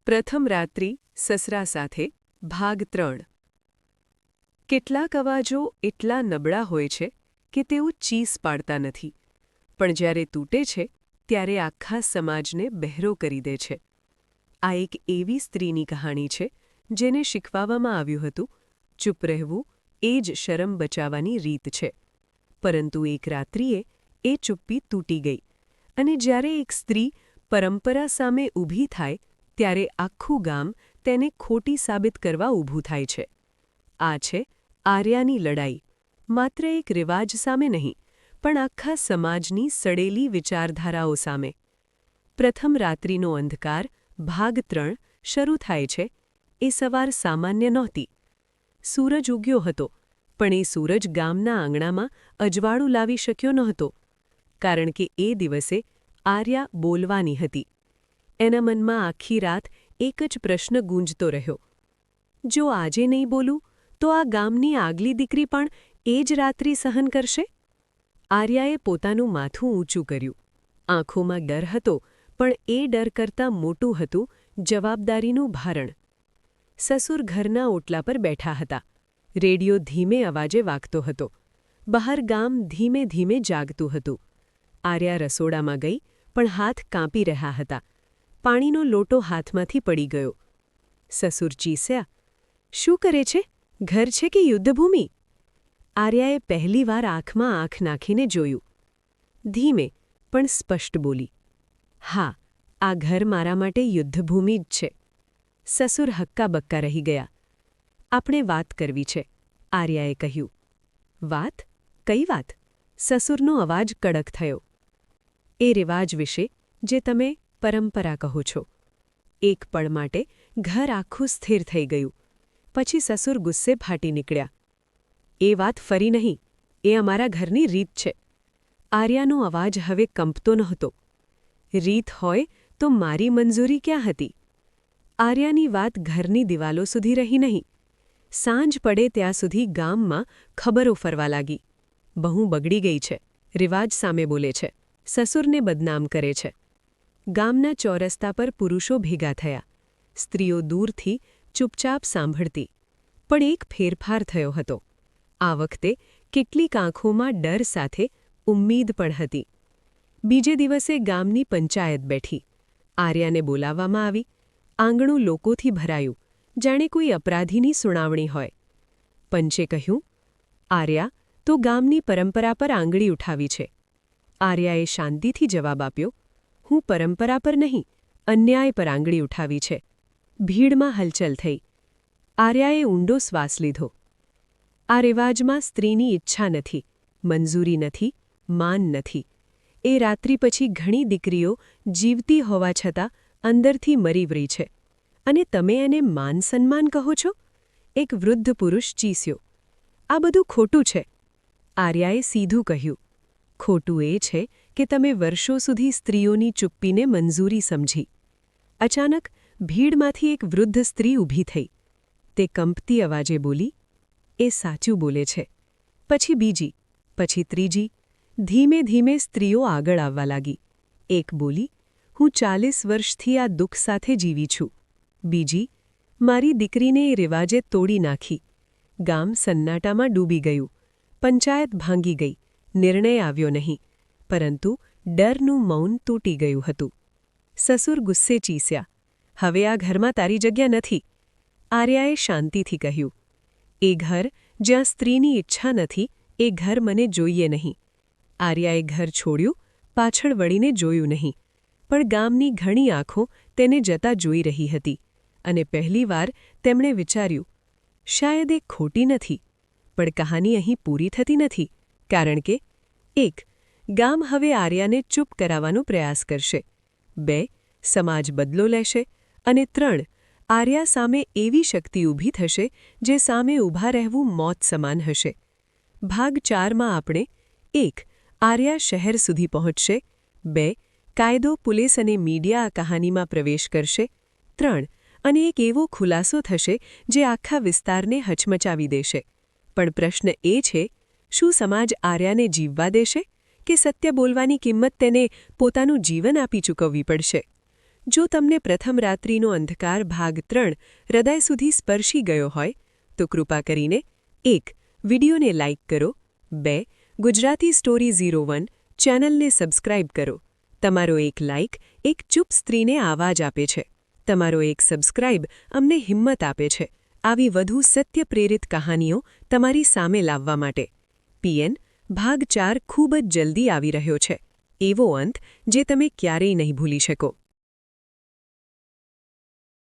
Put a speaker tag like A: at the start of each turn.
A: પ્રથમ રાત્રિ સસરા સાથે ભાગ 3 કેટલાક અવાજો એટલા નબળા હોય છે કે તેઓ ચીસ પાડતા નથી, પણ જ્યારે તૂટે છે ત્યારે આખા સમાજને બહેરો કરી દે છે. આ એક એવી સ્ત્રીની કહાણી છે જેને શીખવવામાં આવ્યું હતું, ચૂપ રહેવું એ જ શરમ બચાવવાની રીત છે. પરંતુ એક રાત્રિએ એ ચૂપ્પી તૂટી ગઈ, અને જ્યારે એક સ્ત્રી પરંપરા સામે ઊભી થાય ત્યારે આખું ગામ તેને ખોટી સાબિત કરવા ઊભું થાય છે. આ છે આર્યાની લડાઈ, માત્ર એક રિવાજ સામે નહીં, પણ આખા સમાજની સડેલી વિચારધારાઓ સામે. પ્રથમ રાત્રિનો અંધકાર ભાગ 3 શરૂ થાય છે. એ સવાર સામાન્ય નહોતી. સૂરજ ઉગ્યો હતો, પણ એ સૂરજ ગામના આંગણામાં અજવાળું લાવી શક્યો નહોતો, કારણ કે એ દિવસે આર્યા બોલવાની હતી. એના મનમાં આખી રાત એક જ પ્રશ્ન ગૂંજતો રહ્યો: જો આજે નહીં બોલું તો આ ગામની આગલી દીકરી પણ એ જ રાત્રિ સહન કરશે? આર્યાએ પોતાનું માથું ઊંચું કર્યું. આંખોમાં ડર હતો, પણ એ ડર કરતાં મોટું હતું જવાબદારીનું ભારણ. સસુર ઘરના ઓટલા પર બેઠા હતા. રેડિયો ધીમે અવાજે વાગતો હતો. બહાર ગામ ધીમે ધીમે જાગતું હતું. આર્યા રસોડામાં ગઈ, પણ હાથ કાંપી રહ્યા હતા. પાણીનો લોટો હાથમાંથી પડી ગયો. સસુર ચીસ્યા: શું કરે છે? ઘર છે કે યુદ્ધભૂમિ? આર્યાએ પહેલીવાર આંખમાં આંખ નાખીને જોયું. ધીમે પણ સ્પષ્ટ બોલી: હા, આ ઘર મારા માટે યુદ્ધભૂમિ જ છે. સસુર હક્કાબક્કા રહી ગયા. આપણે વાત કરવી છે, આર્યાએ કહ્યું. વાત? કઈ વાત? સસુરનો અવાજ કડક થયો. એ રિવાજ વિશે જે તમે પરંપરા કહો છો. એક પળ માટે ઘર આખું સ્થિર થઈ ગયું. પછી સસુર ગુસ્સે ફાટી નીકળ્યા: એ વાત ફરી નહીં, એ અમારા ઘરની રીત છે. આર્યાનો અવાજ હવે કંપતો નહોતો. રીત હોય તો મારી મંજૂરી ક્યાં હતી? આર્યાની વાત ઘરની દિવાલો સુધી રહી નહીં. સાંજ પડે ત્યાં સુધી ગામમાં ખબરો ફરવા લાગી. બહુ બગડી ગઈ છે, રિવાજ સામે બોલે છે, સસુરને બદનામ કરે છે. ગામના ચોરસ્તા પર પુરુષો ભેગા થયા. સ્ત્રીઓ દૂરથી ચૂપચાપ સાંભળતી. પણ એક ફેરફાર થયો હતો. આ વખતે કેટલીક આંખોમાં ડર સાથે ઉમ્મીદ પણ હતી. બીજે દિવસે ગામની પંચાયત બેઠી. આર્યાને બોલાવવામાં આવી. આંગણું લોકોથી ભરાયું, જાણે કોઈ અપરાધીની સુનાવણી હોય. પંચે કહ્યું: આર્યા, તો ગામની પરંપરા પર આંગળી ઉઠાવી છે. આર્યાએ શાંતિથી જવાબ આપ્યો: હું પરંપરા પર નહીં, અન્યાય પર આંગળી ઉઠાવી છે. ભીડમાં હલચલ થઈ. આર્યાએ ઊંડો શ્વાસ લીધો. આ રિવાજમાં સ્ત્રીની ઈચ્છા નથી, મંજૂરી નથી, માન નથી. એ રાત્રિ પછી ઘણી દીકરીઓ જીવતી હોવા છતાં અંદરથી મરી વળી છે. અને તમે એને માન સન્માન કહો છો? એક વૃદ્ધ પુરુષ ચીસ્યો: આ બધું ખોટું છે. આર્યાએ સીધું કહ્યું: ખોટું એ છે કે તમે વર્ષો સુધી સ્ત્રીઓની ચુપ્પીને મંજૂરી સમજી. અચાનક ભીડમાંથી એક વૃદ્ધ સ્ત્રી ઊભી થઈ. તે કંપતી અવાજે બોલી: એ સાચું બોલે છે. પછી બીજી, પછી ત્રીજી. ધીમે ધીમે સ્ત્રીઓ આગળ આવવા લાગી. એક બોલી: હું 40 વર્ષથી આ દુઃખ સાથે જીવી છું. બીજી: મારી દીકરીને એ રિવાજે તોડી નાખી. ગામ સન્નાટામાં ડૂબી ગયું. પંચાયત ભાંગી ગઈ. નિર્ણય આવ્યો નહીં, પરંતુ ડરનું મૌન તૂટી ગયું હતું. સસુર ગુસ્સે ચીસ્યા: હવે આ ઘરમાં તારી જગ્યા નથી. આર્યાએ શાંતિથી કહ્યું: એ ઘર જ્યાં સ્ત્રીની ઈચ્છા નથી, એ ઘર મને જોઈએ નહીં. આર્યાએ ઘર છોડ્યું, પાછળ વળીને જોયું નહીં. પણ ગામની ઘણી આંખો તેને જતા જોઈ રહી હતી. અને પહેલીવાર તેમણે વિચાર્યું: શાયદ એ ખોટી નથી, પણ કહાની અહીં પૂરી થતી નથી. કારણ કે 1. ગામ હવે આર્યાને ચૂપ કરાવવાનો પ્રયાસ કરશે. 2. સમાજ બદલો લેશે. અને 3. આર્યા સામે એવી શક્તિ ઊભી થશે જે સામે ઊભા રહેવું મોત સમાન હશે. ભાગ 4માં આપણે 1. આર્યા શહેર સુધી પહોંચશે. 2. કાયદો, પોલીસ અને મીડિયા આ કહાનીમાં પ્રવેશ કરશે. 3. અને એક એવો ખુલાસો થશે જે આખા વિસ્તારને હચમચાવી દેશે. પણ પ્રશ્ન એ છે, શું સમાજ આર્યાને જીવવા દેશે, કે સત્ય બોલવાની કિંમત તેને પોતાનું જીવન આપી ચૂકવવી પડશે? જો તમને પ્રથમ રાત્રિનો અંધકાર ભાગ 3 હૃદય સુધી સ્પર્શી ગયો હોય તો કૃપા કરીને 1. વિડિયોને લાઇક કરો, 2. ગુજરાતી સ્ટોરી 01 ચેનલને સબસ્ક્રાઇબ કરો. તમારો એક લાઇક એક ચૂપ સ્ત્રીને આવાજ આપે છે. તમારો એક સબસ્ક્રાઇબ અમને હિંમત આપે છે આવી વધુ સત્ય પ્રેરિત કહાનીઓ તમારી સામે લાવવા માટે. PN ભાગ 4 ખૂબ જ જલ્દી આવી રહ્યો છે. એવો અંત જે તમે ક્યારેય નહીં ભૂલી શકો.